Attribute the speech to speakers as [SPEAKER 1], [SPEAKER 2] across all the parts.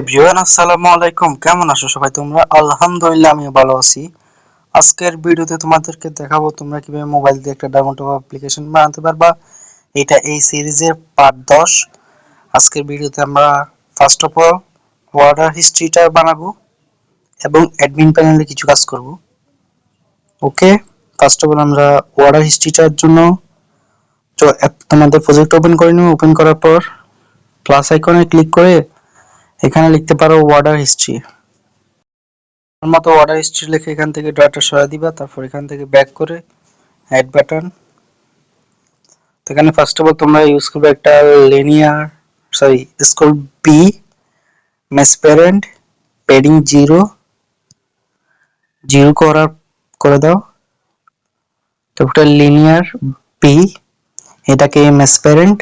[SPEAKER 1] Everyone, আসসালামু আলাইকুম। কেমন আছো সবাই তোমরা? আলহামদুলিল্লাহ, আমিও ভালো আছি। আজকের ভিডিওতে তোমাদেরকে দেখাবো তোমরা কিভাবে মোবাইল দিয়ে একটা ডাউনলোড অ্যাপ্লিকেশন বানাতে পারবা। এটা এই সিরিজের পার্ট 10। আজকের ভিডিওতে আমরা ফার্স্ট অফ অল অর্ডার হিস্ট্রিটা বানাবো এবং অ্যাডমিন প্যানেলে কিছু কাজ করব। ওকে, ফার্স্ট অফ অল আমরা অর্ডার হিস্ট্রিটার জন্য তোমাদের প্রজেক্ট ওপেন করে নিও। ওপেন করার পর প্লাস আইকনে ক্লিক করে এখানে লিখতে পারো অর্ডার হিস্ট্রি। মতো অর্ডার হিস্ট্রি লিখে এখান থেকে ড্রয়ারটা সরিয়ে দিবা। তারপর এখান থেকে ব্যাক করে অ্যাড বাটন। তো এখানে ফার্স্ট অফ অল তোমরা ইউজ করবে একটা linear school B mess parent padding 0 করে দাও। তারপর লিনিয়ার বি, এটাকে মেস প্যারেন্ট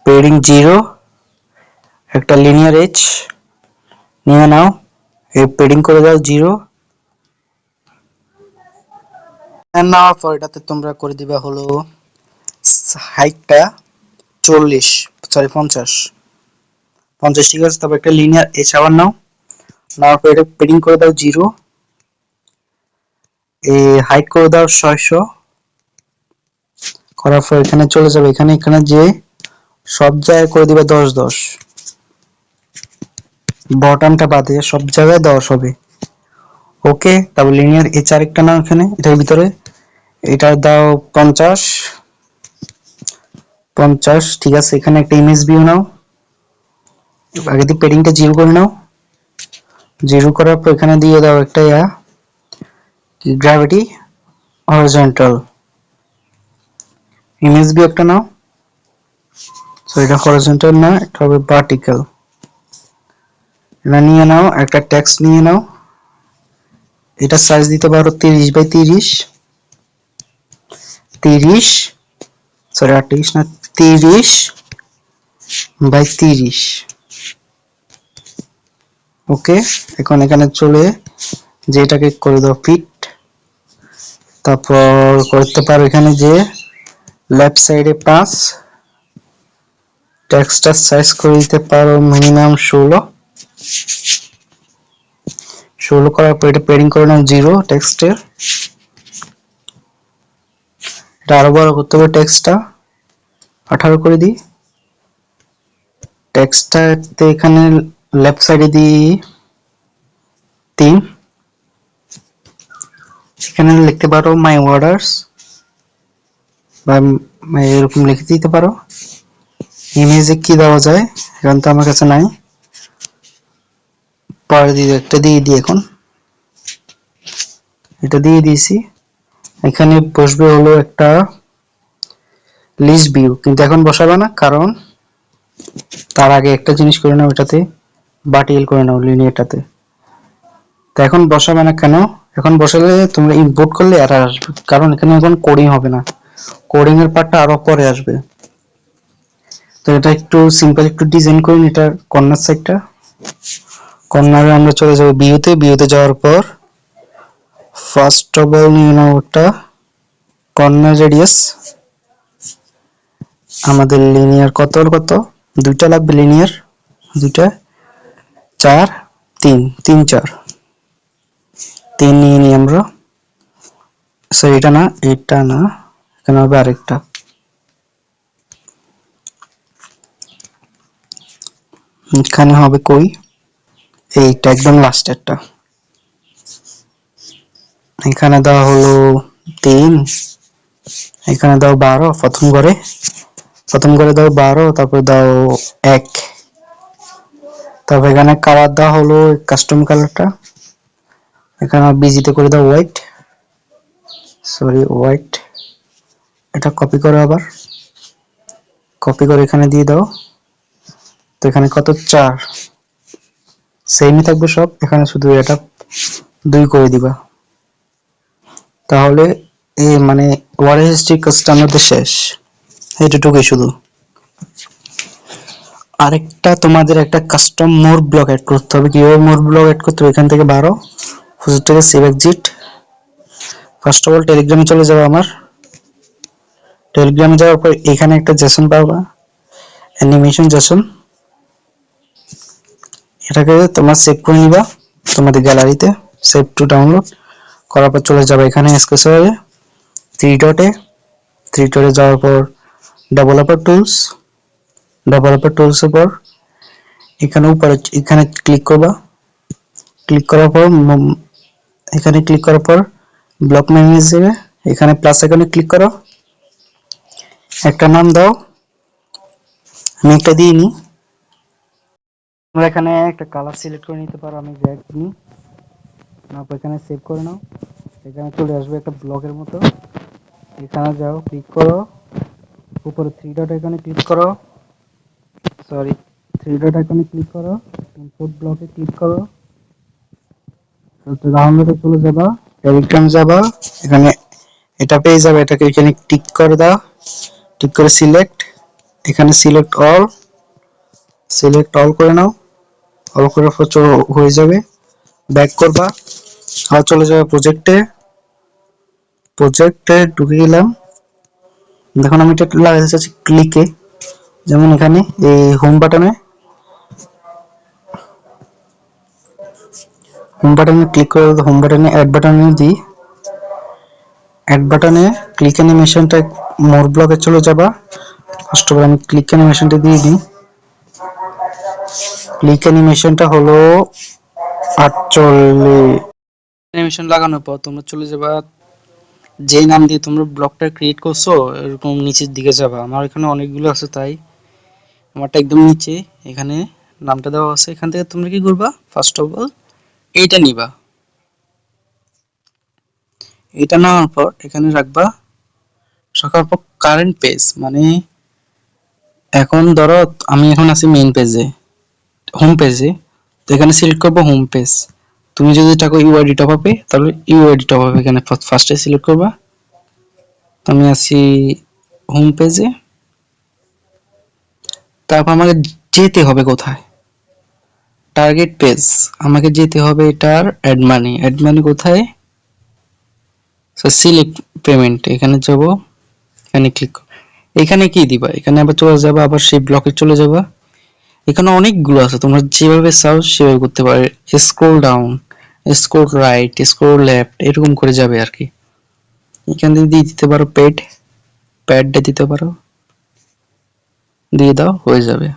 [SPEAKER 1] প্যাডিং 0, একটা লিনিয়ার এইচ নিয়ে নাও, এই প্যাডিং করে দাও 0। নেওয়ার পর এটাতে তোমরা করে দিবা হলো হাইটটা 50, ঠিক আছে। তারপর একটা লিনিয়ার এইচ আবার নাও, নেওয়ার পর এটা প্যাডিং করে দাও 0, এই হাইট করে দাও 600। করার পর এখানে চলে যাবে, এখানে যে সব জায়গায় করে দিবা 10, বটমটা বাদে সব জায়গায় 10 হবে। ওকে, তারপর লিনিয়ার এইচ আরেকটা নাও, এটার ভিতরে এটা দাও 50, ঠিক আছে। এখানে একটা ইমেজ ভিউ নাও, আগে দিয়ে প্যাডিংটা 0 করে নাও। 0 করার পর এখানে দিয়ে দাও একটা গ্র্যাভিটি হরিজন্টাল ইমেজ ভিউ একটা নাও। সো এটা হরিজন্টাল না, এটা হবে ভার্টিক্যাল। এটা নিয়ে নাও, একটা টেক্সট নিয়ে নাও, এটা সাইজ দিতে পারো 30 বাই 30। ওকে, এখন এখানে চলে যে এটাকে করে দাও ফিট। তারপর করতে পারো এখানে যে লেফট সাইডে 5, টেক্সটটা সাইজ করে দিতে পারো মিনিমাম 16 করার পর এটা প্যাডিং করে নাও 0 টেক্সটের। এটা আরো বড় করতে হবে, টেক্সটটা 18 করে দিই। টেক্সটটাতে এখানে লেফট সাইডে দিই 3, এখানে লিখতে পারো মাই অর্ডারস বা এরকম লিখে দিতে পারো। ইমেজে কি দেওয়া যায় এখন তো আমার কাছে নাই, পরে দিয়ে একটা দিয়ে দিই। এখন এটা দিয়ে দিয়েছি, এখানে বসবে হলো একটা লিস্ট ভিউ, কিন্তু এখন বসাবে না, কারণ তার আগে একটা জিনিস করে নাও, এটাতে বাটিল করে নাও লিনিয়ারটাতে। তো এখন বসাবে না কেন? এখন বসালে তোমরা ইম্পোর্ট করলে এরর আসবে, কারণ এখানে এখন কোডিং হবে না, কোডিং এর পার্টটা আরো পরে আসবে। তো এটা একটু সিম্পল একটু ডিজাইন করুন। এটা কর্নার সাইডটা, কর্নারে আমরা চলে যাব ভিউতে যাওয়ার পর ফার্স্ট অফ অল নিয়ে নাও একটা কর্নার রেডিয়াস। আমাদের লিনিয়ার কত দুইটা লাগবে, লিনিয়ার দুইটা 4 3 4 নিয়ে নিই আমরা। সরি, এটা না, এখানে হবে আরেকটা। এখানে হবে কই, এইটা একদম লাস্টেরটা। এখানে দেওয়া হলো 3, এখানে দাও 12, প্রথম ঘরে দাও 12, তারপর দাও 1, তারপর এখানে কালার দেওয়া হলো কাস্টম কালারটা, এখানে বিজিতে করে দাও হোয়াইট। এটা কপি করো, আবার কপি করে এখানে দিয়ে দাও। তো এখানে কত 4, সেমই থাকবে সব, এখানে শুধু এটা 2 করে দিবা। তাহলে মানে ওয়ারেস্টিক কাজটা আমাদের শেষ, এইটুকুই শুধু। আরেকটা তোমাদের একটা কাস্টম মোর ব্লক অ্যাড করতে হবে। কিভাবে মোর ব্লক অ্যাড করতে হবে? এখান থেকে 12 থেকে save exit. First of all টেলিগ্রামে চলে যাবে। আমার টেলিগ্রামে যাওয়ার পর এখানে একটা জেসন পাবা, অ্যানিমেশন জেসন। এটাকে তোমরা সেভ করে নিবা তোমাদের গ্যালারিতে, সেভ টু ডাউনলোড করার পর চলে যাবে এখানে স্কেচারে থ্রি ডটে যাওয়ার পর ডেভেলপার টুলসের পর এখানে উপরে এখানে ক্লিক করবা। ক্লিক করার পর এখানে ক্লিক করার পর ব্লক ম্যানেজারে এখানে প্লাস আইকনে ক্লিক করো, একটা নাম দাও, আমি একটা দিয়ে নিই। তোমরা এখানে একটা কালার সিলেক্ট করে নিতে পারো, আমি রেড নিই। তারপর এখানে সেভ করে নাও। এখানে চলে আসবে একটা ব্লকের মতো, এখানে যাও, ক্লিক করো, উপরে থ্রি ডট আইকনে ক্লিক করো, ইম্পোর্ট ব্লকে ক্লিক করো, ডাউনলোডে চলে যাবা, টেলিগ্রাম যাবা, এখানে এটা পেয়ে যাবে, এটাকে এখানে টিক করে দাও, টিক করে এখানে সিলেক্ট অল করে নাও, অল করার পর হয়ে যাবে। ব্যাক করবা, আর চলে যাবে প্রজেক্টে ঢুকে গেলাম। দেখুন আমি এটা লাগাতে চাচ্ছি ক্লিকে, যেমন এখানে এই হোম বাটনে ক্লিক করে হোম বাটনে অ্যাড বাটনে ক্লিক অ্যানিমেশনটা মোর ব্লকে চলে যাবা। ফার্স্ট অফ অল আমি ক্লিক অ্যানিমেশনটা দিয়ে দিই। ক্লিক অ্যানিমেশনটা হলো 48। অ্যানিমেশন লাগানোর পর তোমরা চলে যাবা যে নাম দিয়ে তোমরা ব্লকটা ক্রিয়েট করছো এরকম নিচের দিকে যাবা। আমার এখানে অনেকগুলো আছে তাই আমারটা একদম নিচে, এখানে নামটা দেওয়া আছে। এখান থেকে তোমরা কি করবা, ফার্স্ট অফ অল এইটা নিবা, এটা নেওয়ার পর এখানে রাখবা। রাখার পর কারেন্ট পেজ, মানে এখন ধরো আমি এখন আছি মেইন পেজে, হোম পেজে, তো এখানে সিলেক্ট করবো হোম পেজ। তুমি যদি চাও ইউআইডি টপ আপে তাহলে ইউআইডি টপ আপে এখানে ফার্স্টে সিলেক্ট করবা। তো আমি আছি হোম পেজে, তারপর আমাকে যেতে হবে কোথায়, টার্গেট পেজ, আমাকে যেতে হবে এটার অ্যাড মানি কোথায়, সিলেক্ট পেমেন্ট, এখানে যাব, এখানে ক্লিক, এখানে কি দিবা, এখানে আবার চলে যাবা, আবার সেই ব্লকে চলে যাবা। এখানে অনেকগুলো আছে, তোমরা যেভাবে চাও সেভাবে করতে পারো। Scroll down, scroll right, scroll left, এরকম করে যাবে আর কি। এখান থেকে দিয়ে দিতে পারো প্যাডটা দিতে পারো, দিয়ে দাও, হয়ে যাবে।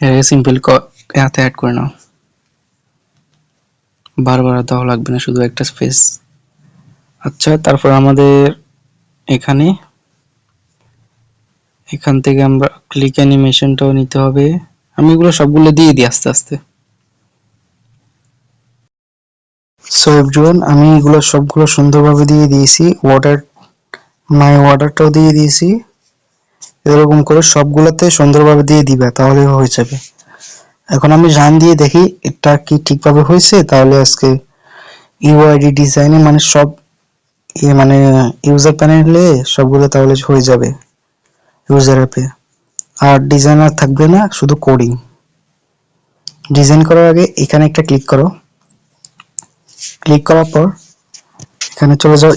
[SPEAKER 1] এটাকে সিম্পল হাতে অ্যাড করে নাও, বারবার দেওয়া লাগবে না, শুধু একটা স্পেস। আচ্ছা, তারপর আমাদের এখান থেকে আমরা ক্লিক অ্যানিমেশনটাও নিতে হবে। আমি এগুলো সবগুলো দিয়ে দিই আস্তে আস্তে। সো এভরিওয়ান, আমি এগুলো সবগুলো সুন্দরভাবে দিয়ে দিয়েছি, অর্ডারটাও দিয়ে দিয়েছি। এরকম করে সবগুলোতে সুন্দরভাবে দিয়ে দিবা, তাহলে হয়ে যাবে। এখন আমি রান দিয়ে দেখি এটা কি ঠিকভাবে হয়েছে, তাহলে আজকে ইউআইডি ডিজাইনে মানে সব মানে ইউজার প্যানেলে সবগুলো তাহলে হয়ে যাবে ইউজার অ্যাপে, আর ডিজাইনার থাকবে না, শুধু কোডিং। ডিজাইন করার আগে এখানে একটা ক্লিক করো, ক্লিক করার পর এখানে চলে যাও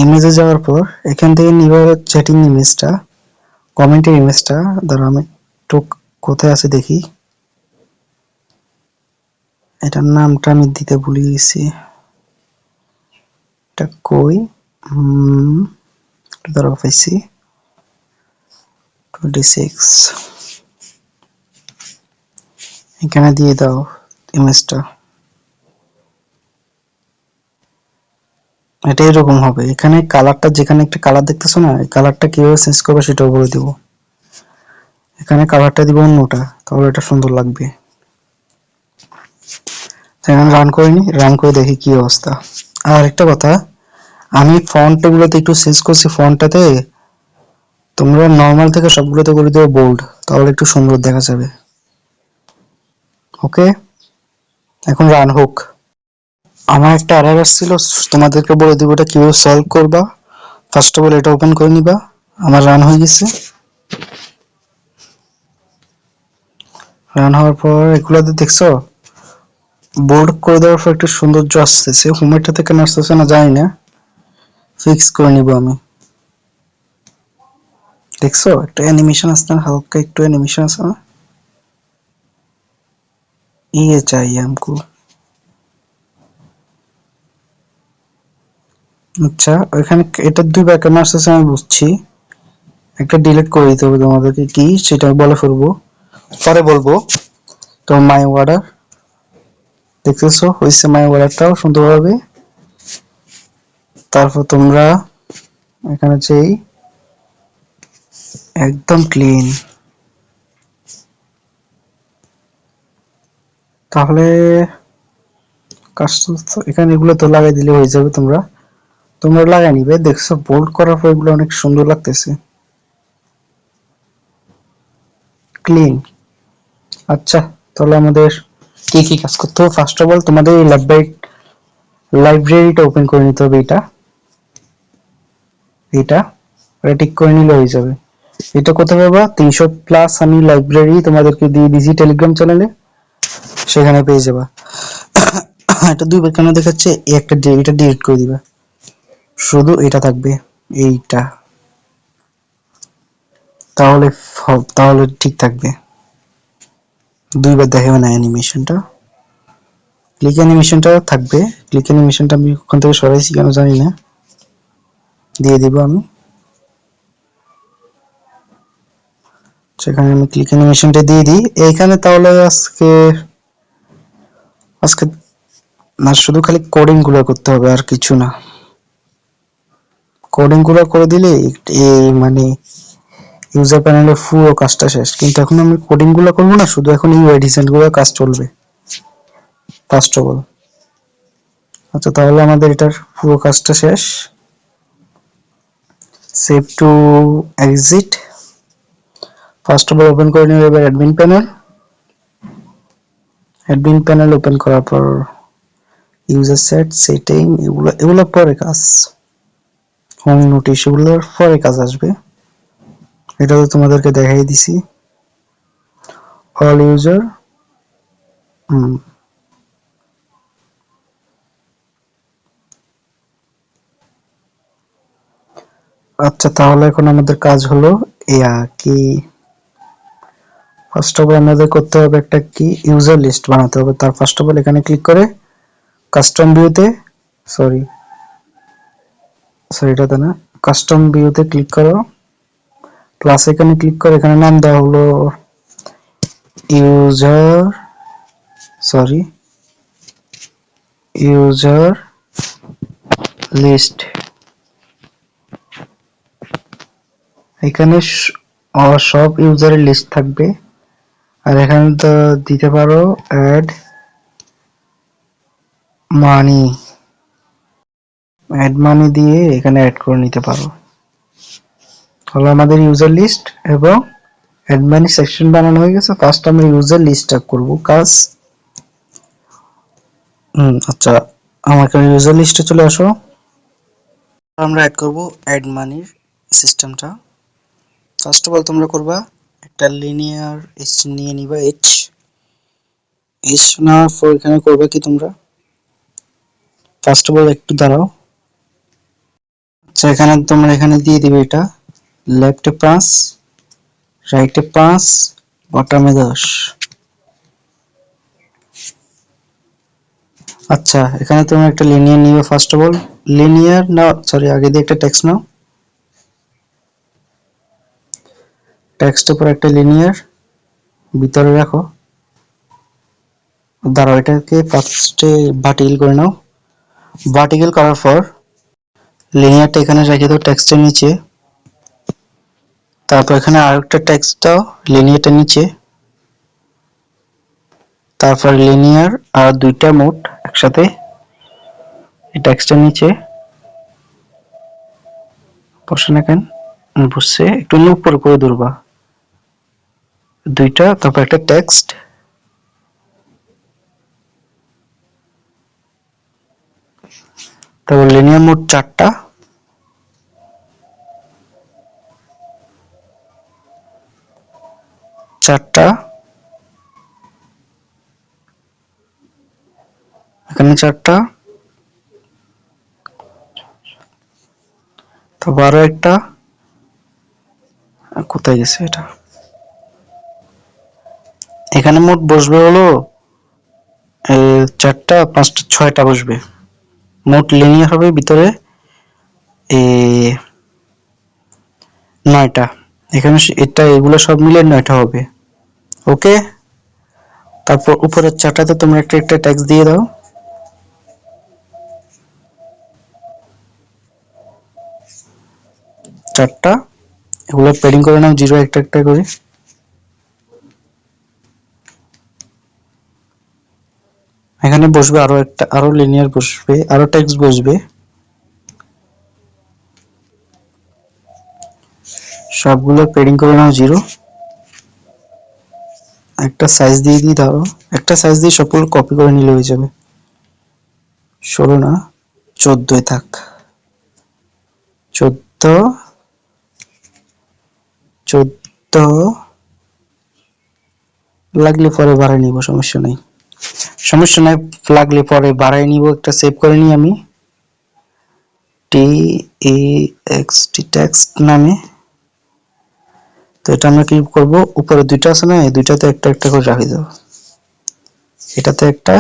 [SPEAKER 1] ইমেজে যাওয়ার পর এখান থেকে নিবে চ্যাটিং ইমেজটা, কমেন্টের ইমেজটা। ধরো আমি একটু কোথায় আছে দেখি, এটার নামটা আমি দিতে ভুলে গেছি, এটা কই, ধরো পাইছি 26, এখানে দিয়ে দাও ইমেজটা। এটা এরকম হবে, এখানে কালারটা, যেখানে একটা কালার দেখতেছো না, এই কালারটা কিভাবে চেঞ্জ করবে সেটাও বলে দিব। এখানে কালারটা দিব অন্যটা, তাহলে এটা সুন্দর লাগবে। এখন রান করে দেখি কি অবস্থা। আর একটা কথা, আমি ফন্ট গুলোতে একটু চেঞ্জ করছি, ফন্টটাতে তোমরা নর্মাল থেকে সবগুলোতে করে দিও বোল্ড, তাহলে একটু সুন্দর দেখা যাবে। ওকে, এখন রান হোক। আমার একটা এরর আসছিল, তোমাদেরকে বলে দিব এটা কিভাবে সলভ করবা। ফার্স্ট অফ অল এটা ওপেন করে নিবা, আমার রান হয়ে গেছে। রান হওয়ার পর এগুলোতে দেখছো বোল্ড করে দেওয়ার পর একটু সৌন্দর্য আসতেছে, হোমেরটা থেকে আসতেছে না জানি না, ফিক্স করে নিব আমি। দেখছো একটা অ্যানিমেশন আসছে না, হালকা একটু অ্যানিমেশন আছে না। ये चाहिए हमको। আচ্ছা এখানে এটা দুইবার কেন আসছে আমি বুঝছি, একটা ডিলিট করে দিতে হবে তোমাদেরকে, কি সেটা বলে ফেলবো, পরে বলবো। তো মাই অর্ডার দেখতেছো হয়েছে, মাই অর্ডারটাও সুন্দরভাবে। তারপর তোমরা এখানে যেই একদম ক্লিন, তাহলে কাস্টম এখানে এগুলো তো লাগাই দিলে হয়ে যাবে। তোমরা তোমরা লাগাই নিবে, দেখছো বোল্ড করার পর এগুলো অনেক সুন্দর লাগতেছে, ক্লিন। আচ্ছা তাহলে আমাদের কি কি কাজ করতে হবে, ফার্স্ট অফ অল তোমাদের এই লাইব্রেরিটা ওপেন করে নিতে হবে। এটা এটা এটা ঠিক করে নিলে হয়ে যাবে। এটা কোথায় পাবা, 300+ আমি লাইব্রেরি তোমাদেরকে দিয়ে দিয়েছি টেলিগ্রাম চ্যানেলে, সেখানে পেয়ে যাবা। এটা দুইবার কেন দেখাচ্ছে, এই একটা এটা ডিলিট করে দিবা, শুধু এটা থাকবে এইটা, তাহলে তাহলে ঠিক থাকবে। দুইবার দেখাবে না অ্যানিমেশনটা, ক্লিক অ্যানিমেশনটা থাকবে। ক্লিক অ্যানিমেশনটা আমি ওখান থেকে সরাইছি কেন জানি না, দিয়ে দিব আমি। সেখানে আমি ক্লিক অ্যানিমেশনটা দিয়ে দিই এইখানে। তাহলে আজকে আজকে না শুধু খালি কোডিং গুলো করতে হবে আর কিছু না। কোডিং গুলো করে দিলে এই মানে ইউজার প্যানেলের পুরো কাজটা শেষ। কিন্তু এখন আমি কোডিং গুলো করবো না, শুধু এখন ইউআই ডিজাইন গুলো কাজ চলবে ফার্স্ট অফ অল। আচ্ছা তাহলে আমাদের এটার পুরো কাজটা শেষ। Save two exit, first of all open করে নিব এবার admin panel. Admin panel open করার পর ইউজার সেট সেটিং, এগুলো পরে কাজ, হোম নোটিশ এগুলোর পরে কাজ আসবে। এটা তো তোমাদেরকে দেখাই দিছি। অল ইউজার, আচ্ছা তাহলে এখন আমাদের কাজ হলো কি, ফার্স্ট অফ অল আমাদের করতে হবে একটা কি ইউজার লিস্ট বানাতে হবে। তার ফার্স্ট অফ অল এখানে ক্লিক করে কাস্টম ভিউতে, সরি সরি এটাতে না, কাস্টম ভিউতে ক্লিক করো, প্লাস এখানে ক্লিক করে এখানে নাম দেওয়া হলো ইউজার, সরি ইউজার লিস্ট। এখানে সব ইউজারের লিস্ট থাকবে। আর এখানে তো দিতে পারো অ্যাড মানি, অ্যাড মানি দিয়ে এখানে অ্যাড করে নিতে পারো। হলো আমাদের ইউজার লিস্ট এবং অ্যাড মানি সেকশন বানানো হয়ে গেছে। ফার্স্ট আমরা ইউজার লিস্টটা করব কাজ। আচ্ছা আমার এখানে ইউজার লিস্টে চলে আসো, আমরা অ্যাড করব অ্যাড মানির সিস্টেমটা। ফার্স্ট অফ অল তোমরা করবা একটা লিনিয়ার এইচ নিয়ে নিবা, এইচ নেওয়ার পর এখানে করবে কি তোমরা, ফার্স্ট অফ অল একটু দাঁড়াও। আচ্ছা এখানে তোমরা এখানে দিয়ে দিবে এটা লেফটে 5, রাইটে 5, বটমে 10। আচ্ছা এখানে তোমরা একটা লিনিয়ার নিবে ফার্স্ট অফ অল, লিনিয়ার না সরি আগে দিয়ে একটা টেক্সট নাও, টেক্সটের পর একটা লিনিয়ার ভিতরে রাখো। দাঁড়াও এটাকে ফার্স্টে ভার্টিক্যাল করে নাও, ভার্টিক্যাল করার পর লিনিয়ারটা এখানে রেখে দাও টেক্সটের নিচে। তারপর এখানে আরেকটা টেক্সট দাও লিনিয়ারটার নিচে, তারপর লিনিয়ার আর দুইটা মোড একসাথে এই টেক্সটের নিচে বসে না কেন, বসছে একটু উপরে করে ধরবা দুইটা, তারপর একটা টেক্সট, তারপর লিনিয়ার মোড 4টা, এখানে 4টা, তারপর আরো একটা, কোথায় গেছে এটা, এখানে মোট বসবে হলো 4টা 5টা 6টা বসবে, মোট লিনিয়ার হবে ভিতরে 9টা। এখানে এটা এগুলো সব মিলে 9টা হবে। ওকে, তারপর উপরের 4টাতে তোমরা একটা একটা ট্যাক্স দিয়ে দাও। 4টা এগুলো পেডিং করে নাও 0 একটা একটা করে। এখানে বসবে আরো একটা, আরো লিনিয়ার বসবে, আরো ট্যাক্স বসবে। সবগুলো পেডিং করে নাও 0। একটা সাইজ দিয়ে দাও, একটা সাইজ দিয়ে সবগুলো কপি করে নিলে হয়ে যাবে। 16 না 14 থাক, 14 লাগলে পরে বাড়াই নিব, সমস্যা নাই, সমস্যা নাই, লাগলে পরে বাড়াই নিব। একটা সেভ করে নিই আমি, TEXT টেক্সট নামে। তো এটা আমরা কি করব, উপরে দুইটা আছে না, এই দুইটাতে একটা একটা করে রাখি দাও। এটাতে একটা,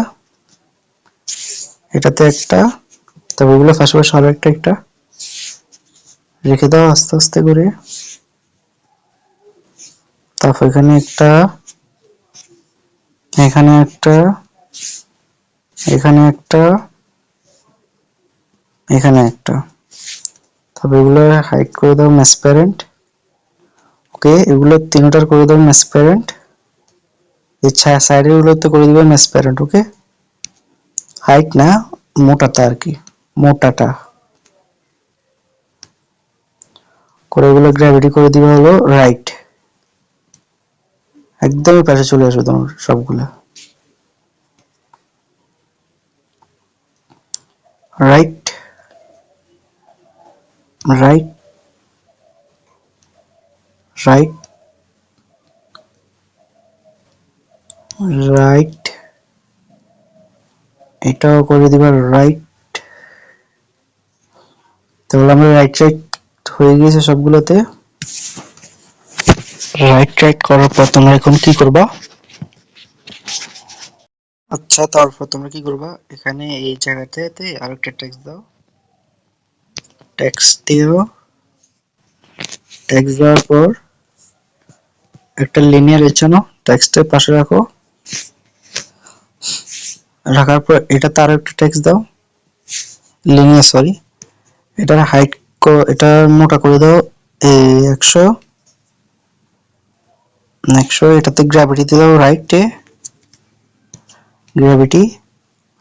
[SPEAKER 1] এটাতে একটা, তারপর এগুলো পাশাপাশি আরো একটা একটা রেখে দাও আস্তে আস্তে করে। তারপর এখানে একটা, এখানে একটা, এখানে একটা, এখানে একটা। তারপর এগুলো হাইড করে দাও ম্যাসপ্যারেন্ট। ওকে, এগুলো তিনটার করে দাও ম্যাসপ্যারেন্ট। এই সাইডের গুলোতে করে দিবে ম্যাসপ্যারেন্ট। ওকে, হাইট না, মোটাটা আর কি, মোটাটা করে এগুলো গ্র্যাভিটি করে দিবে হলো রাইট। একদমই পাশে চলে আসবে তোমার সবগুলা, রাইট রাইট রাইট রাইট, এটাও করে দিবা রাইট। তাহলে আমরা রাইট রাইট হয়ে গিয়েছে সবগুলোতে। রাইট রাইট করার পর তোমরা এখন কি করবা, আচ্ছা তারপর তোমরা কি করবা, এখানে এই জায়গাতে আরেকটা টেক্সট দাও। টেক্সট দিও, টেক্সট দেওয়ার পর একটা লিনিয়ার এছানো টেক্সটের পাশে রাখো। রাখার পর এটাতে আরো একটা টেক্সট দাও, লিনিয়ার সরি, এটার হাইট এটা মোটা করে দাও 100 100। এটাতে গ্র্যাভিটি দাও রাইটে, গ্র্যাভিটি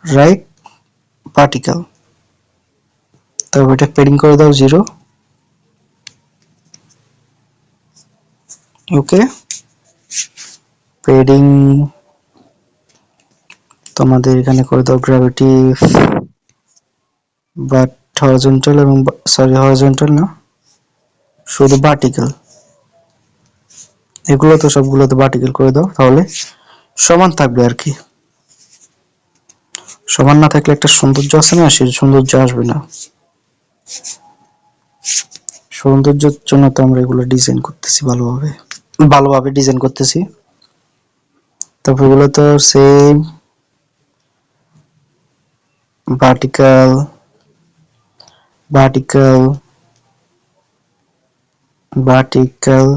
[SPEAKER 1] রাইট পার্টিকেল। তারপর এটা পেডিং করে দাও 0। ওকে, পেডিং তোমাদের এখানে করে দাও গ্র্যাভিটি বাট হরিজন্টাল, এবং সরি হরিজন্টাল না, শুধু ভার্টিক্যাল। এগুলো তো সবগুলোতে ভার্টিক্যাল করে দাও, তাহলে সমান থাকবে আর কি। সমান না থাকলে একটা সৌন্দর্য আছে না, সেই সৌন্দর্য আসবে না। সৌন্দর্যের জন্য তো আমরা এগুলো ডিজাইন করতেছি, ভালোভাবে ভালোভাবে ডিজাইন করতেছি। তারপর এগুলো তো সেম ভার্টিক্যাল ভার্টিক্যাল ভার্টিক্যাল,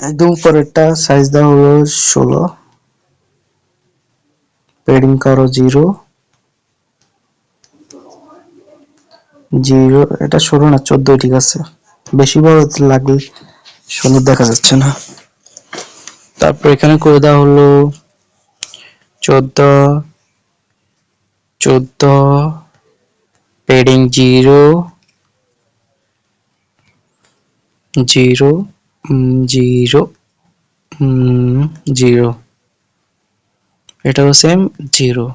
[SPEAKER 1] একদম উপরেরটা সাইজ দাও হলো 16, পেডিং করো 0 0। এটা 16 না 14 ঠিক আছে, বেশি বড় লাগলে সুন্দর দেখা যাচ্ছে না। তারপর এখানে করে দেওয়া হলো 14 14, পেডিং 0 0 0 0, এটাও সেম 0।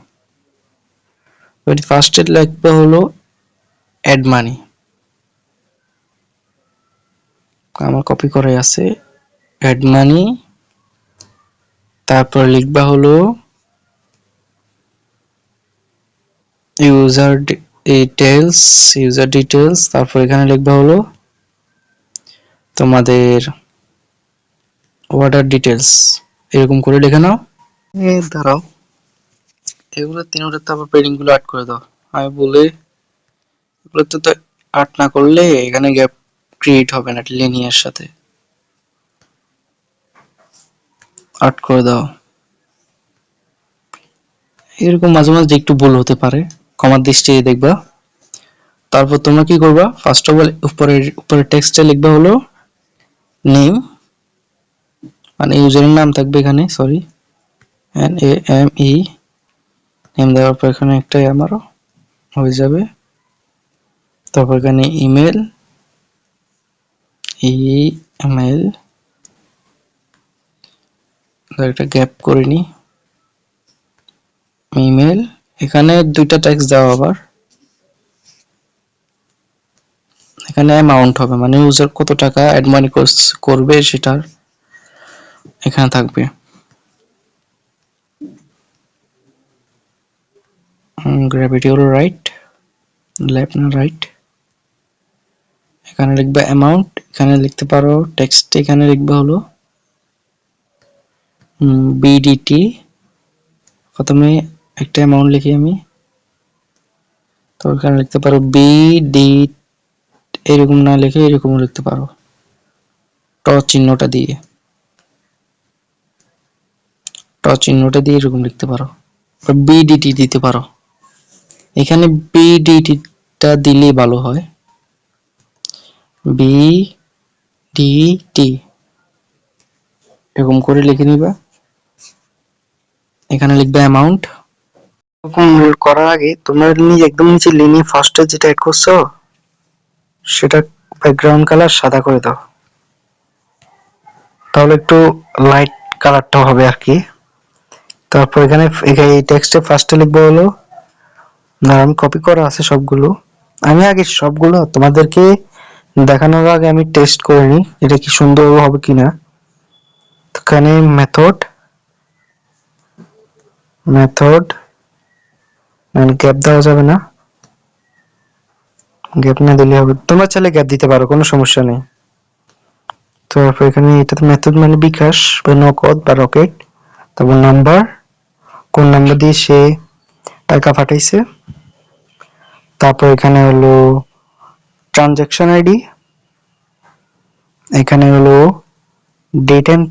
[SPEAKER 1] ফার্স্টে লিখবে হলো অ্যাড মানি, আমার কপি করাই আছে অ্যাড মানি। তারপর লিখবা হলো ইউজার ডিটেলস। তারপর এখানে লিখবা হলো তোমাদের অর্ডার ডিটেলস, এরকম করে লিখে নাও। দাঁড়াও, এগুলো তিনটা তারপর পেডিং গুলো আট করে দাও। আমি বলি এগুলো তো আট না করলে এখানে গ্যাপ ক্রিয়েট হবে না লিনিয়ার সাথে। আট করে দাও। এরকম মাঝে মাঝে একটু ভুল হতে পারে, কমার দৃষ্টিতে দেখবা। তারপর তোমরা কি করবা, ফার্স্ট অফ অল উপরে টেক্সটে লিখবা হলো নেম, মানে ইউজারের নাম থাকবে এখানে, সরি NAME, নেম দেওয়ার পর এখানে একটাই আমারও হয়ে যাবে। তারপর এখানে ইমেল, একটা গ্যাপ করে নি, ইমেল, এখানে দুইটা টেক্সট দাও। আবার এখানে অ্যামাউন্ট হবে, মানে ইউজার কত টাকা অ্যাড মানি করবে সেটার এখানে থাকবে। গ্র্যাভিটি হলো রাইট, লেফট না রাইট। এখানে লিখবে অ্যামাউন্ট, এখানে লিখতে পারো টেক্সট, এখানে লিখবে হলো BDT। প্রথমে একটা অ্যামাউন্ট লিখি আমি, তো এখানে লিখতে পারো BD, এরকম না লিখে এরকম লিখতে পারো চিহ্নটা দিয়ে, চিহ্নটা দিয়ে এরকম লিখতে পারো। BDT দিতে পারো, এখানে BDT দিলেই ভালো হয়। BDT এরকম করে লিখে নিবা। এখানে লিখবে অ্যামাউন্ট। এরকম করার আগে তোমরা একদম নিচে লিনিয়ার ফার্স্টে যেটা অ্যাড করছো সেটা ব্যাকগ্রাউন্ড কালার সাদা করে দাও, তাহলে একটু লাইট কালারটা হবে আর কি। তারপর এখানে এই টেক্সটে ফার্স্টে লিখবো হলো, আমি কপি করা আছে সবগুলো, আমি আগে সবগুলো তোমাদেরকে দেখানোর আগে আমি টেস্ট করে নিই এটা কি সুন্দর হবে কিনা। এখানে মেথড মানে গ্যাপ দেওয়া যাবে না, গ্যাপ না দিলে হবে, তোমরা চাইলে গ্যাপ দিতে পারো, কোনো সমস্যা নেই। তারপর এখানে এটাতে মেথড মানে বিকাশ বা নগদ বা রকেট, তারপর নাম্বার, কোন নাম্বার দিয়ে সে টাকা পাঠাইছে। তারপর এখানে হলো ট্রানজাকশন আইডি, এখানে হলো ডেট এন্ড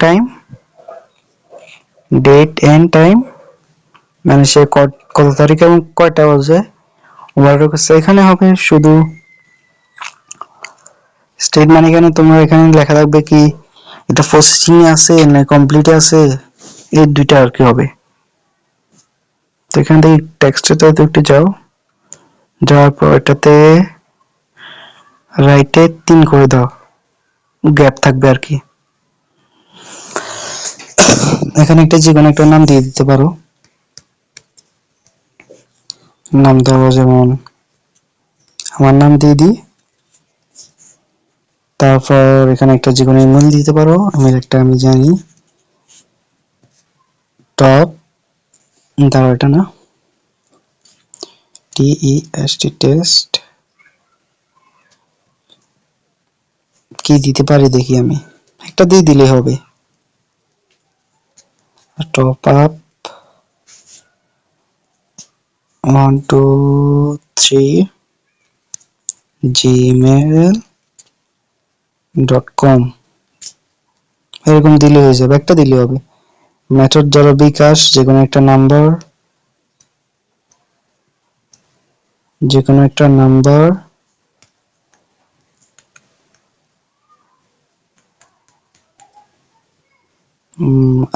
[SPEAKER 1] টাইম, মানে সে কত তারিখে এবং কয়টা বাজে অর্ডার করছে। এখানে হবে শুধু স্টেট, মানে এখানে তোমরা এখানে লেখা থাকবে কি এটা প্রসেসিং এ আছে না কমপ্লিট আছে, এই দুইটা আর কি হবে। তো এখান থেকে টেক্সটটা একটু যাওয়ার পর এটাতে রাইটে 3 করে দাও, গ্যাপ থাকবে আর কি। এখানে একটা যে কোনো একটা নাম দিয়ে দিতে পারো, নাম দাও যেমন আমার নাম দিয়ে দিই। তারপর এখানে একটা যে কোনো ইমেল দিতে পারো, ইমেল একটা আমি জানি টপ, দাও এটা না TEST টেস্ট, কি দিতে পারি দেখি, আমি একটা দিয়ে দিলে হবে। টপ আপ 1 2 3 gmail.com, এরকম দিলে হয়ে যাবে, একটা দিলে হবে। মেথড ধরো বিকাশ, যে কোনো একটা নাম্বার,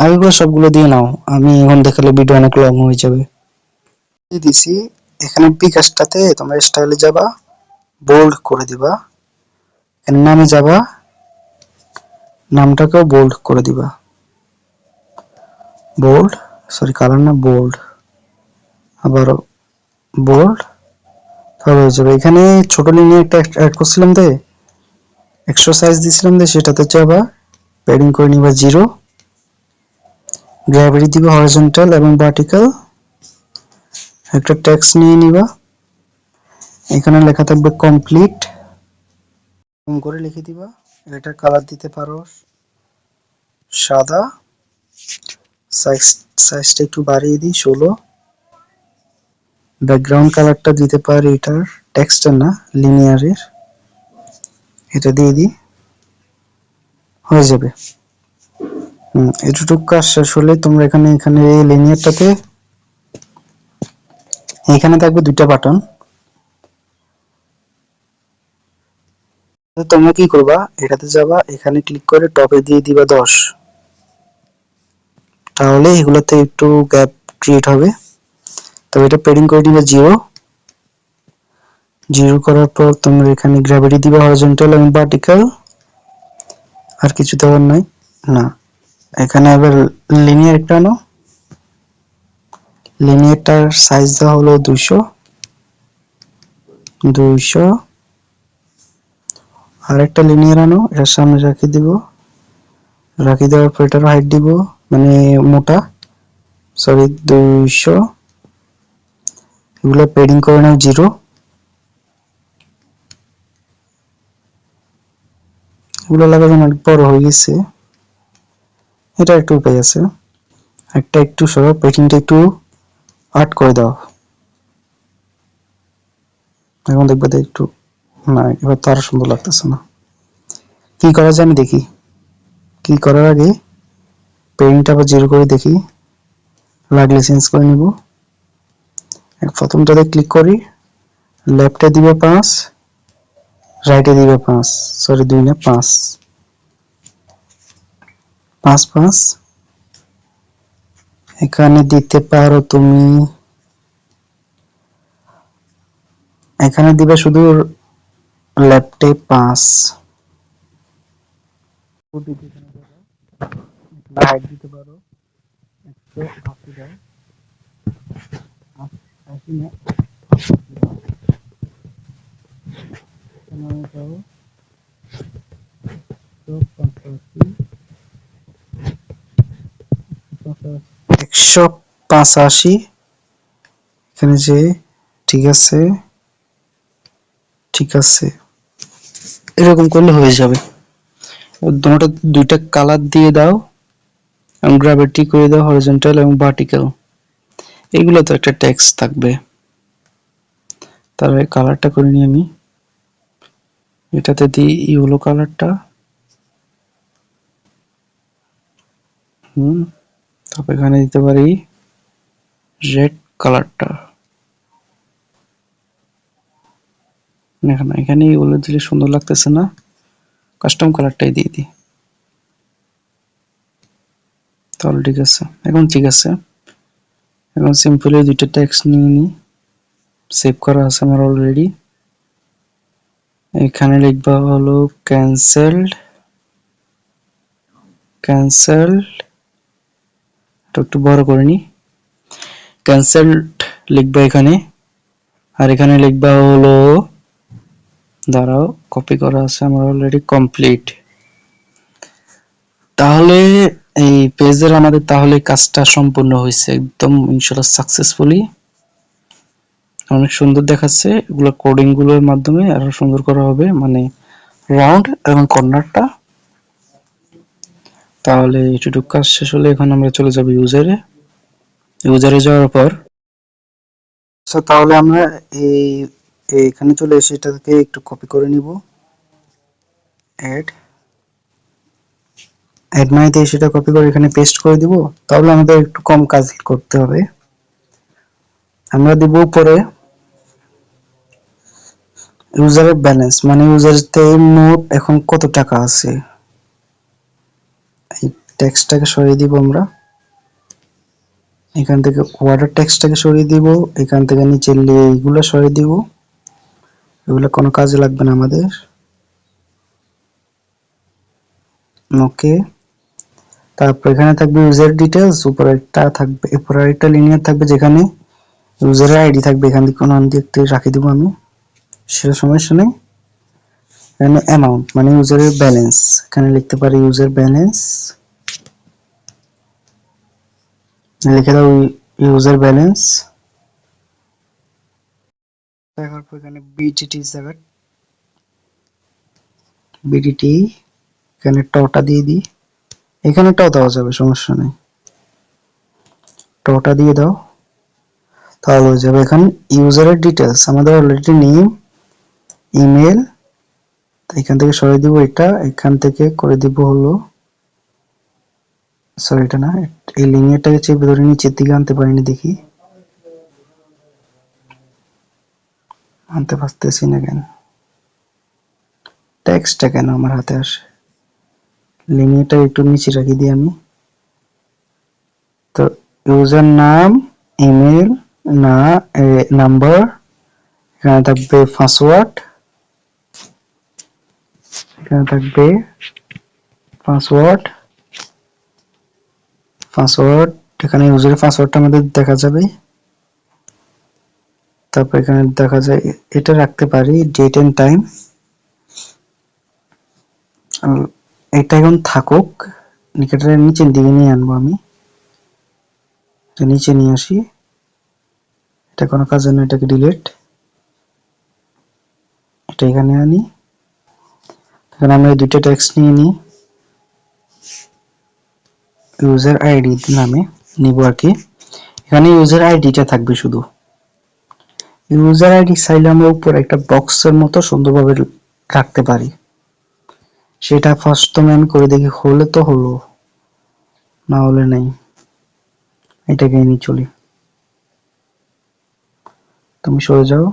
[SPEAKER 1] আগেগুলো সবগুলো দিয়ে নাও, আমি এখন দেখালে ভিডিও অনেক লং হয়ে যাবে। দিছি এখানে বিকাশটাতে তোমরা স্টাইলে যাবা, বোল্ড করে দিবা, এর নামে যাবা, নামটাকেও বোল্ড করে দিবা, বোল্ড, সরি কালার না বোল্ড, আবারও বোল্ড, তাহলে হয়ে যাবে। এখানে ছোট লিনিয়ে একটা অ্যাড করছিলাম দে, এক্সারসাইজ দিছিলাম দে, সেটাতে যাবা, প্যাডিং করে নিবা 0, গ্র্যাভিটি দিবা হরিজন্টাল এবং ভার্টিক্যাল, একটা টেক্সট নিয়ে নিবা, এখানে লেখা থাকবে কমপ্লিট, কম করে লিখে দিবা। এটা কালার দিতে পারো সাদা, সাইজ সাইজটা একটু বাড়িয়ে দিই 16। ব্যাকগ্রাউন্ড কালারটা দিতে পারি এটার, টেক্সটের না, লিনিয়ারের, এটা দিয়ে দিই, হয়ে যাবে। এতটুকু কাজ শেষ হলে তোমরা এখানে এই লিনিয়ারটাতে এখানে থাকবে দুইটা বাটন। তোমরা কি করবা, এটাতে যাবা, এখানে ক্লিক করে টপে দিয়ে দিবা 10, তাহলে এগুলোতে একটু গ্যাপ ক্রিয়েট হবে। তো এটা পেডিং করে দিবা 0, 0 করার পর তোমরা এখানে গ্র্যাভিটি দিবা হরিজন্টাল এবং ভার্টিক্যাল, আর কিছু দেওয়ার নাই না। এখানে আবার লিনিয়ার একটা আনো, লিনিয়ারটার সাইজ দেওয়া হলো 200, আর একটা লিনিয়ার আনো, এর সামনে রাখি দিব, রাখি দেওয়ার পর এটার হাইট দিব, মানে মোটা, সরি 200, এগুলো পেডিং করে নাও 0, এগুলো লাগানো অনেক বড় হয়ে গেছে, এটা একটু উপায় আছে, একটা একটু সরো, পেডিংটা একটু আট করে দাও, এখন দেখবে একটু, না এবার তো আরো সুন্দর লাগতেছে না। কি করা যায় আমি দেখি, কি করার আগে পেডিংটা আবার 0 করে দেখি, লাগলে চেঞ্জ করে নিব। প্রথমটাতে ক্লিক করি, লেফটে দিবে 5, রাইটে দিবে 5, সরি 2 না 5, 5 5, এখানে দিতে পারো তুমি, এখানে দিবে শুধু লেফটে 5, হাইট দিতে পারো 180 দাও, 80 না, এখানে দাও 185, এখানে যে, ঠিক আছে, ঠিক আছে, এরকম করলে হয়ে যাবে। দুইটা কালার দিয়ে দাও এবং গ্র্যাভিটি করে দাও হরিজন্টাল এবং ভার্টিক্যাল, এইগুলো তো একটা টেক্সট থাকবে। তাহলে কালারটা করে নিই আমি, এটাতে দিই ইয়েলো কালারটা, তারপর এখানে দিতে পারি রেড কালারটা, এখানে ইয়েলো দিলে সুন্দর লাগতেছে না, কাস্টম কালারটাই দিয়ে দিই, তাহলে ঠিক আছে, এখন ঠিক আছে। এখন সিম্পলি দুইটা টেক্সট নিয়ে নিই, সেভ করা আছে আমার অলরেডি। এখানে লিখবা হলো ক্যান্সেলড, একটু বড় করে নি, ক্যান্সেলড লিখবা এখানে, আর এখানে লিখবা হলো, দাঁড়াও কপি করা আছে আমার অলরেডি, কমপ্লিট। তাহলে এই পেজের আমাদের তাহলে কাজটা সম্পূর্ণ হয়েছে একদম ইনশাআল্লাহ সাকসেসফুলি, অনেক সুন্দর দেখাচ্ছে। এগুলো কোডিং গুলোর মাধ্যমে আরো সুন্দর করা হবে, মানে রাউন্ড এবং কর্নারটা। তাহলে এটুকু কাজ শেষ হলে এখন আমরা চলে যাব ইউজারে যাওয়ার পর, তাহলে আমরা এখানে চলে এসে এটাকে একটু কপি করে নিব, অ্যাড মাইতে সেটা কপি করে এখানে পেস্ট করে দিব। তাহলে আমাদের একটু কম কাজ করতে হবে। আমরা দিব উপরে ইউজারের ব্যালেন্স, মানে ইউজারতে মোট এখন কত টাকা আছে, এই টেক্সটটাকে সরিয়ে দিব আমরা, এখান থেকে ওয়াটার টেক্সটটাকে সরিয়ে দিব, এখান থেকে নিচে এইগুলো সরিয়ে দিব, এগুলো কোনো কাজে লাগবে না আমাদের। ওকে, তারপর এখানে থাকবে ইউজার ডিটেইলস, উপরে একটা থাকবে, উপরে একটা লিনিয়ার থাকবে যেখানে ইউজারের আইডি থাকবে, এখান থেকে কোনো দেখতে রাখি দিব আমি, সেটা সমস্যা নেই। এখানে অ্যামাউন্ট মানে ইউজারের ব্যালেন্স, এখানে লিখতে পারি ইউজার ব্যালেন্স, লিখে দাও ইউজার ব্যালেন্স, তারপর এখানে বিটিটি জায়গা, বিটিটি, এখানে টটা দিয়ে দিই, এখানে টাও দেওয়া যাবে সমস্যা নেই। টটা দিয়ে দাও, তাহলে হয়ে যাবে। এখানে ইউজারের ডিটেলস আমাদের অলরেডি নেম, ইমেল, এখান থেকে সরিয়ে দিব এটা, এখান থেকে করে দিব হলো, সরি এটা না, এই লিনিয়ারটাকে চেপে ধরে নিচের দিকে আনতে পারিনি, দেখি আনতে পারতেছি না কেন, টেক্সটটা কেন আমার হাতে আসে, লিনিয়ারটা একটু নিচে রাখি দিই আমি। তো ইউজার নাম, ইমেল, না নাম্বার, এখানে থাকবে পাসওয়ার্ড, এখানে থাকবে পাসওয়ার্ড, পাসওয়ার্ড এখানে ইউজারের পাসওয়ার্ডটা আমাদের দেখা যাবে। তারপর এখানে দেখা যায় এটা রাখতে পারি ডেট এন্ড টাইম, এটা এখন থাকুক, এটা নিচের দিকে নিয়ে আনবো আমি, এটা নিচে নিয়ে আসি, এটা কোনো কাজে না, এটাকে ডিলিট, এটা এখানে আনি। এখানে আমরা এই দুইটা টেক্সট নিয়ে নিই, ইউজার আইডি নামে নিব আর কি। এখানে ইউজার আইডিটা থাকবে শুধু, ইউজার আইডি চাইলে আমরা উপরে একটা বক্সের মতো সুন্দরভাবে রাখতে পারি, সেটা ফার্স্টে আমি করে দেখি, হলে তো হলো, না হলে নেই, এটাকে নিয়ে চলি। তুমি সরে যাও,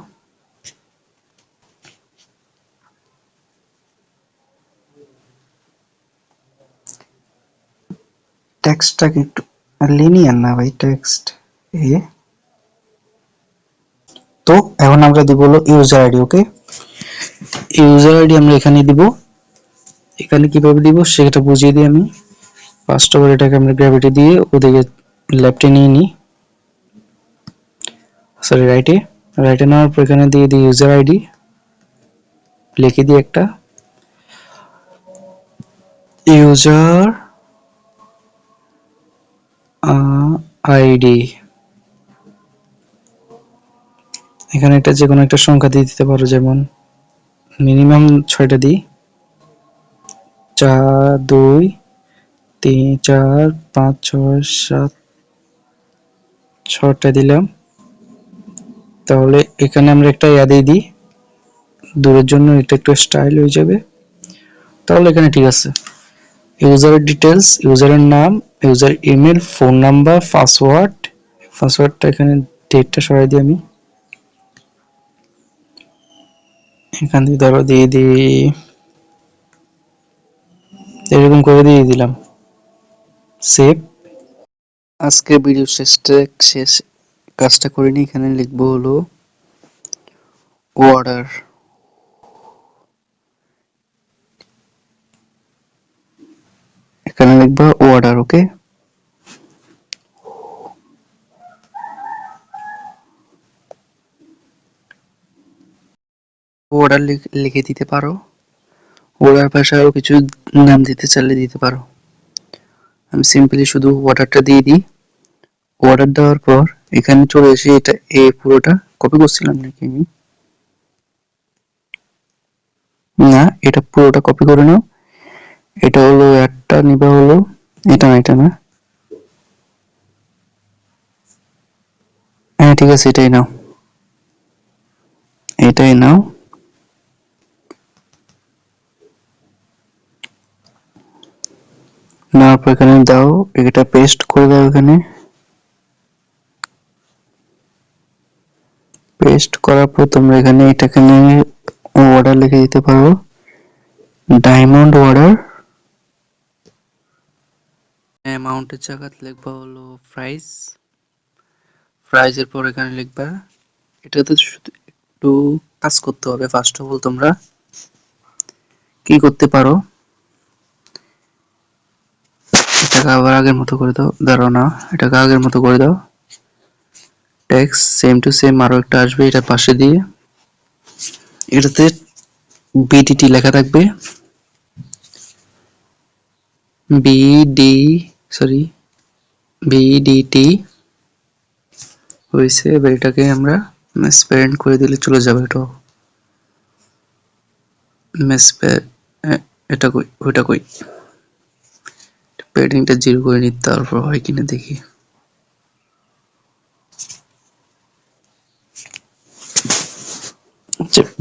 [SPEAKER 1] টেক্সটটাকে একটু লিনিয়ার না ভাই টেক্সট এ। তো এখন আমরা দিব হলো ইউজার আইডি, ওকে ইউজার আইডি আমরা এখানে দিব, এখানে কিভাবে দিব সেটা বুঝিয়ে দিই আমি। ফার্স্ট অফ অল এটাকে আমরা গ্র্যাভিটি দিয়ে ওদিকে লেফটে নিয়ে নিই, সরি রাইটে, রাইটে নেওয়ার পর এখানে দিয়ে দিই ইউজার আইডি, লিখে দিই একটা ইউজার আইডি, এখানে একটা যে কোনো একটা সংখ্যা দিয়ে দিতে পারো, যেমন মিনিমাম 6টা দিই, 4 2 3 4 5 6 7 6টা দিলাম। তাহলে এখানে আমরা একটা ইয়া দিয়ে দিই দূরের জন্য, এটা একটু স্টাইল হয়ে যাবে, তাহলে এখানে ঠিক আছে। ইউজারের ডিটেলস, ইউজারের নাম, user email, phone number, password, পাসওয়ার্ডটা এখানে ডেটটা সরাই দিই আমি, এখান থেকে ধরো দিয়ে দিই এরকম করে দিয়ে দিলাম, সেভ। আজকে ভিডিও শেষ কাজটা করে নি, এখানে লিখবো হলো অর্ডার, এখানে লিখবো অর্ডার, ওকে অর্ডার লিখে দিতে পারো, অর্ডার পাশে আরো কিছু নাম দিতে চাইলে দিতে পারো, আমি সিম্পলি শুধু অর্ডারটা দিয়ে দিই। অর্ডার দেওয়ার পর এখানে চলে এসে এটা পুরোটা কপি করছিলাম নাকি আমি, না এটা পুরোটা কপি করে নাও, এটা হলো একটা নিবা হলো, এটা না এটা না, হ্যাঁ ঠিক আছে এটাই নাও, এটাই নাও, নেওয়ার পর এখানে দাও, এটা পেস্ট করে দাও, এখানে পেস্ট করার পর তোমরা এখানে এটাকে অর্ডার লিখে দিতে পারো, ডায়মন্ড অর্ডার, অ্যামাউন্টের জায়গায় লিখবা হলো প্রাইস, প্রাইজের পর এখানে লিখবা, এটাতে শুধু একটু কাজ করতে হবে। ফার্স্ট অফ অল তোমরা কি করতে পারো, এটাকে আবার আগের মতো করে দাও, দাঁড়াও না এটাকে আগের মতো করে দাও, টেক্সট সেম টু সেম আরো একটা আসবে এটা পাশে দিয়ে, এটাতে বিডিটি লেখা থাকবে, বিডি সরি বিডিটি হয়েছে। এবার এটাকে আমরা মেসপ্যারেন্ট করে দিলে চলে যাবে, এটাও এটা কই ওইটা কই, প্যাডিংটা 0 করে নিতে, তারপর হয় কিনা দেখি,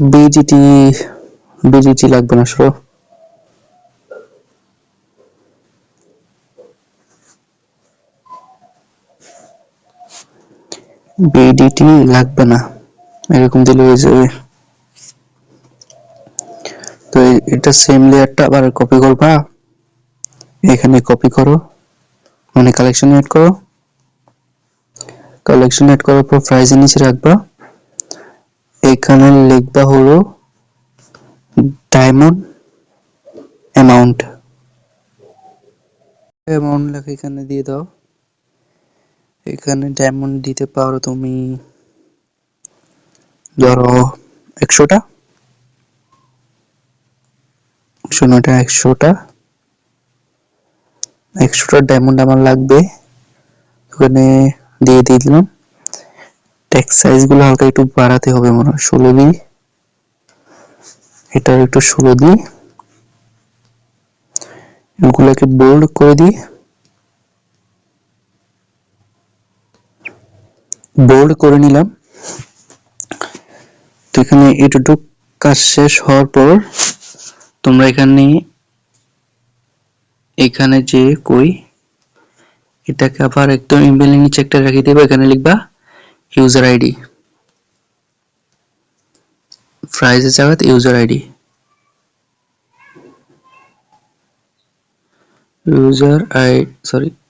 [SPEAKER 1] বিডিটি বিডিটি লাগবে না সরো। বিডিটি লাগবে না, এরকম দিলে হয়ে যাবে। তো এটা সেম লেয়ারটা আবার কপি করবা, এখানে কপি করো, মানে কালেকশন এড করো, কালেকশন এড করার পর প্রাইসের নিচে রাখবা, এখানে লিখবা হলো ডায়মন্ড অ্যামাউন্ট, অ্যামাউন্ট লেখা এখানে দিয়ে দাও। এখানে ডায়মন্ড দিতে পারো তুমি ধরো 100টা, 100টা ডায়মন্ড আমার লাগবে, ওখানে দিয়ে দিলাম। টেক্সট সাইজ গুলো হালকা একটু বাড়াতে হবে মনে হয়, 16 দিই, এটা একটু 16 দিই, এগুলোকে বোল্ড করে দিই, বোল্ড করে নিলাম। তো এখানে এটুকু কাজ শেষ হওয়ার পর তোমরা এখানে যে কই এটাকে আবার একদম ইমেইলের নিচে একটা রেখে দেবো, এখানে লিখবা ইউজার আইডি, প্রাইসের জায়গাতে ইউজার আইডি,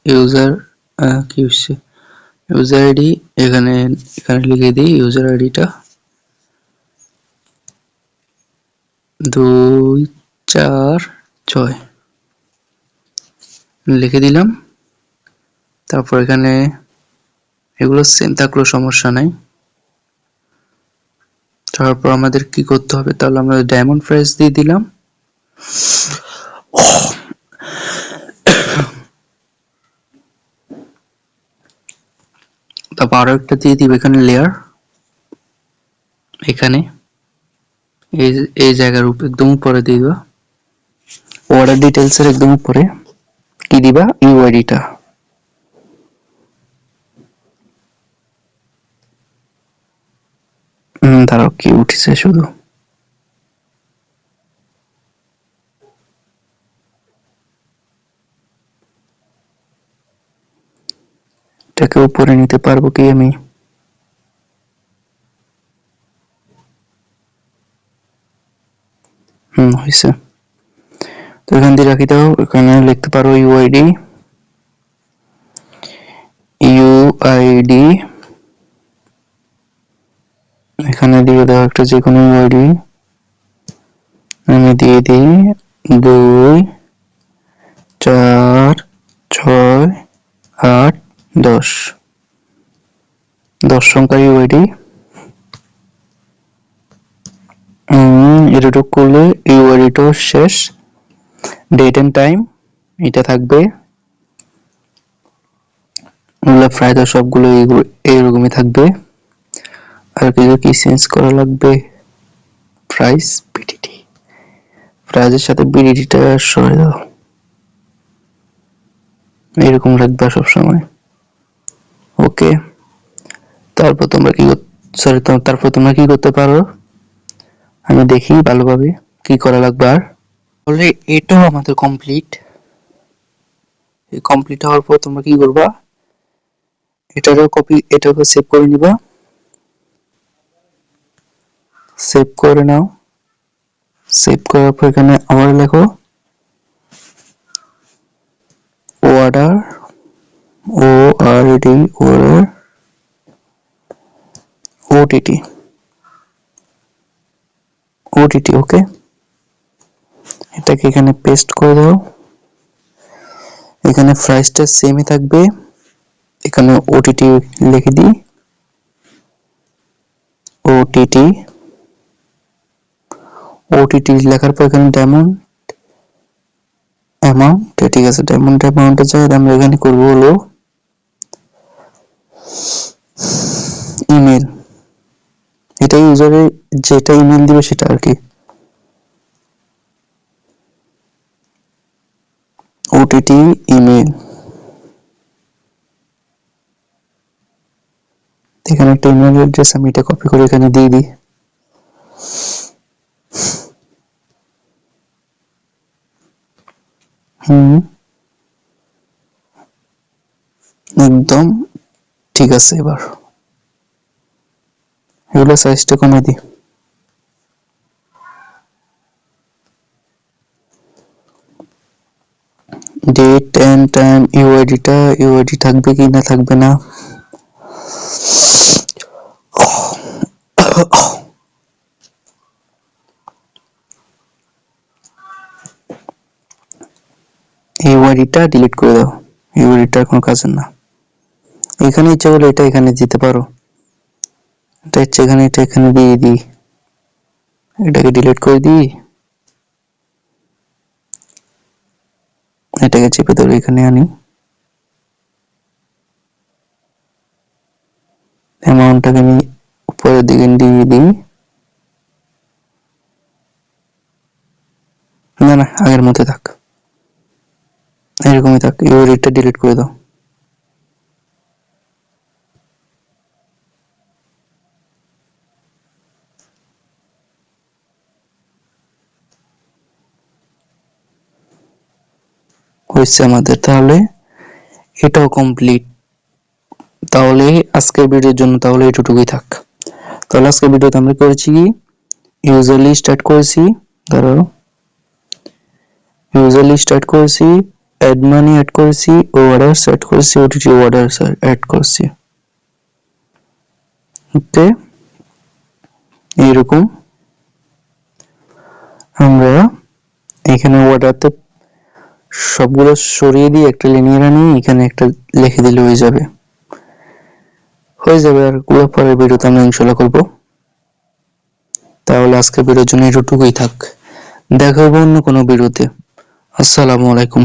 [SPEAKER 1] ইউজার কি হচ্ছে ইউজার আইডি, এখানে লিখে দিই ইউজার আইডিটা 246 লিখে দিলাম। তারপর এখানে এগুলো সেম থাকলেও সমস্যা নাই। তারপর আমাদের কি করতে হবে, তাহলে আমরা ডায়মন্ড প্রাইস দিয়ে দিলাম, তারপর আরো একটা দিয়ে দিব এখানে লেয়ার, এখানে এই জায়গার একদম উপরে দিয়ে দিবা, অর্ডার ডিটেলস এর একদম উপরে কি দিবা ইউআইডিটা, দাঁড়াও কি উঠেছে শুধু, এটাকে উপরে নিতে পারবো কি আমি, হয়েছে। তো এখান দিয়ে রাখি দাও, এখানে লিখতে পারো ইউআইডি, এখানে দিয়ে দাও একটা যে কোনো ইউআইডি, আমি দিয়ে দিই 2 4 6 8 10 সংখ্যার ইউআইডি। এটুকু করলে ইউআইডিটা শেষ, ডেট এন্ড টাইম এটা থাকবে, এগুলো প্রায় তো সবগুলো এইরকমই থাকবে। আর কিছু কি চেঞ্জ করা লাগবে, প্রাইস বিডিটি, প্রাইসের সাথে বিডিটিটা সরে দাও, এরকম রাখবা সবসময়, ওকে। তারপর তোমরা কি করতে পারো, আমি দেখি ভালোভাবে কি করা লাগবে। আর তাহলে এটাও আমাদের কমপ্লিট, কমপ্লিট হওয়ার পর তোমরা কি করবা, এটাকে সেভ করে নিবা, সেভ করে নাও। সেভ করার পর এখানে আবার লেখো অর্ডার, ORD অর্ডার OTT, ওকে। এটাকে এখানে পেস্ট করে দাও, এখানে প্রাইসটা সেমই থাকবে, এখানে OTT লিখে দিই, OTT লেখার পর এখানে ডায়মন্ড অ্যামাউন্ট, ঠিক আছে, ডায়মন্ড অ্যামাউন্টের জায়গায় আমরা এখানে করবো হলো ইমেল, এটা ইউজারে যেটা ইমেল দিবে সেটা আর কি, OTT ইমেল, এখানে একটা ইমেল অ্যাড্রেস আমি এটা কপি করে এখানে দিয়ে দিই, একদম ঠিক আছে। এবার এগুলো সাইজটা কমিয়ে দিই। ডেট এন্ড টাইম ইউআইডিটা ইউআইডি থাকবে কি না থাকবে না। ইউআইডিটা ডিলিট করে দাও, ইউআইডিটা কোনো কাজের না। এখানে ইচ্ছা করলে এটা এখানে দিতে পারো, এটা ইচ্ছে এখানে, এটা এখানে দিয়ে দিই, এটাকে ডিলিট করে দিই, এটাকে চেপে ধরে এখানে আনি, অ্যামাউন্টটাকে আমি উপরের দিকে দিয়ে দিই। না না, আগের মতো থাক, এরকমই থাক। ইউআইডিটা ডিলিট করে দাও। হয়েছে আমাদের, তাহলে এটাও কমপ্লিট। তাহলে আজকের ভিডিওর জন্য তাহলে এটুকুই থাক। তাহলে আজকের ভিডিওতে আমরা করেছি কি, ইউজারলি স্টার্ট করেছি, ধরো ইউজারলি স্টার্ট করেছি, অ্যাড মানি অ্যাড করেছি, অর্ডার সেট করেছি, ওটিটি অর্ডার অ্যাড করেছি। ওকে, এইরকম আমরা এখানে অর্ডারতে সবগুলো সরিয়ে দিয়ে একটা লিনিয়ার নিয়ে এখানে একটা লিখে দিলে হয়ে যাবে। আর গুলো পরের ভিডিওতে আমরা ইনশাআল্লাহ করব। তাহলে আজকের ভিডিওর জন্য এটুকুই থাক, দেখা হবে অন্য কোনো ভিডিওতে। আসসালামু আলাইকুম।